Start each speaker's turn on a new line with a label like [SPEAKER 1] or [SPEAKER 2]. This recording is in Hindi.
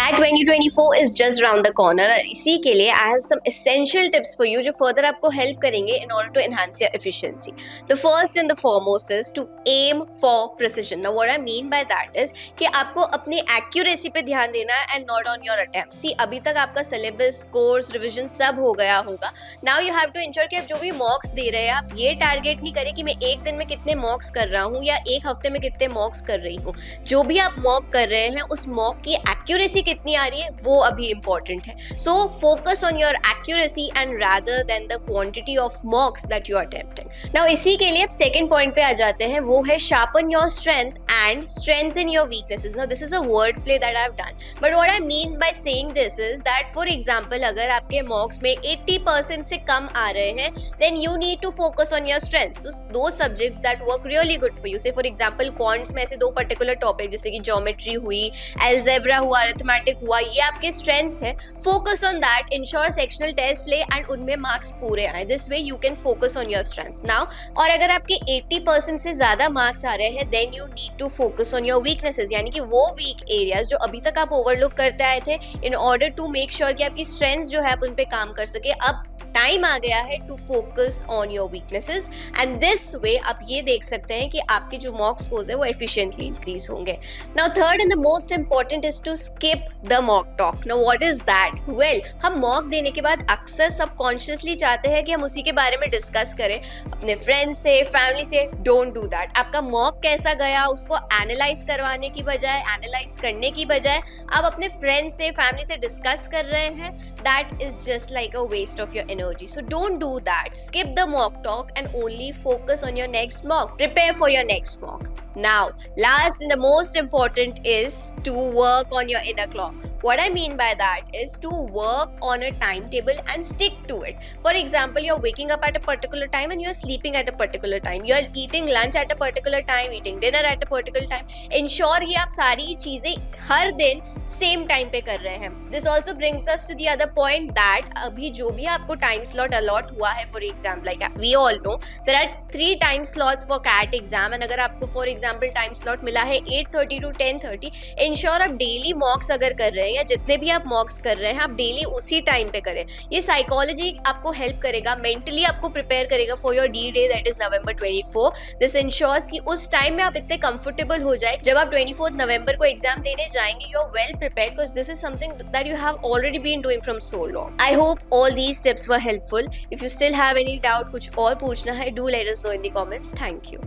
[SPEAKER 1] That 2024 is just round the corner. इसी के लिए I have some essential tips for you जो फर्दर आपको हेल्प करेंगे in order to enhance your efficiency. The first and the foremost is to aim for precision. Now what I mean by that is कि आपको अपनी एक्यूरेसी पे ध्यान देना है and not on your attempt. See अभी तक आपका सिलेबस, कोर्स, रिविजन सब हो गया होगा। Now you have to ensure कि आप जो भी मॉक्स दे रहे हैं आप ये टारगेट नहीं करें कि मैं एक दिन में कितने मॉक्स कर रहा हूँ या एक हफ्ते में कितने मॉक्स कर रही हूँ। जो भी आप मॉक कर रहे हैं उस मॉक की एक्यूरेसी कितनी आ रही है वो अभी इंपॉर्टेंट है। So focus on your accuracy and rather than the quantity of mocks that you are attempting. Now इसी के लिए अब सेकंड पॉइंट पे आ जाते हैं, वो है sharpen your strength and strengthen your weaknesses. Now this is a word play that I have done, but what I mean by saying this is that for example अगर आपके मॉक्स में 80% से कम आ रहे हैं then you need to focus on your strengths. So दो subjects that work really good for you, say for example quants में ऐसे दो पर्टिकुलर टॉपिक जैसे कि ज्योमेट्री हुई, अलजेब्रा हुआ, अरिथमेटिक हुआ, ये आपके स्ट्रेंथ्स है। Focus on that, ensure sectional test ले एंड उनमें मार्क्स पूरे आए। This way you can focus on your strengths. Now और अगर आपके 80% से ज्यादा मार्क्स आ रहे हैं then you need to focus on your weaknesses, यानी कि वो वीक एरियाज जो अभी तक आप ओवरलुक करते आए थे in order to make sure कि आपकी स्ट्रेंथ्स जो है आप उन पे काम कर सके। अब टाइम आ गया है to focus on your weaknesses and this way आप ये देख सकते हैं कि आपके जो मॉक स्कोर्स है वो एफिशिएंटली इंक्रीज होंगे। Now third and the most important is to skip the mock talk. Now what is that? Well, हम मॉक देने के बाद अक्सर सबकॉन्शियसली चाहते हैं कि हम उसी के बारे में डिस्कस करें अपने फ्रेंड्स से, फैमिली से। Don't do that. आपका मॉक कैसा गया उसको एनालाइज करवाने की बजाय, एनालाइज करने की बजाय आप अपने फ्रेंड्स से, फैमिली से डिस्कस कर रहे हैं, that is just like a waste of your energy. So don't do that. Skip the mock talk and only focus on your next mock. Prepare for your next mock. Now, last and the most important is to work on your inner clock. What I mean by that is to work on a timetable and stick to it. For example, you're waking up at a particular time and you're sleeping at a particular time. You're eating lunch at a particular time, eating dinner at a particular time. Ensure ये आप सारी चीजें हर दिन सेम टाइम पे कर रहे हैं। This also brings us to the other point that अभी जो भी आपको टाइम स्लॉट अलॉट हुआ है for example, like we all know there are 3 time slots for CAT exam and अगर आपको फॉर एग्जाम्पल टाइम स्लॉट मिला है 8:30 to 10:30, इंश्योर आप डेली मॉक्स अगर कर रहे हैं या जितने भी आप मॉक्स कर रहे हैं आप डेली उसी टाइम पे करें। ये साइकोलॉजी आपको हेल्प करेगा, मेंटली आपको प्रिपेयर करेगा for your D day that is November 24। This ensures कि उस टाइम में आप इतने कंफर्टेबल हो जाए जब आप 24 नवंबर को एग्जाम देने जाएंगे you are well prepared because this is something that you have already been doing from so long. I hope all these tips were helpful. If you still have any doubt, कुछ और पूछना है, do let us know in the comments. Thank you.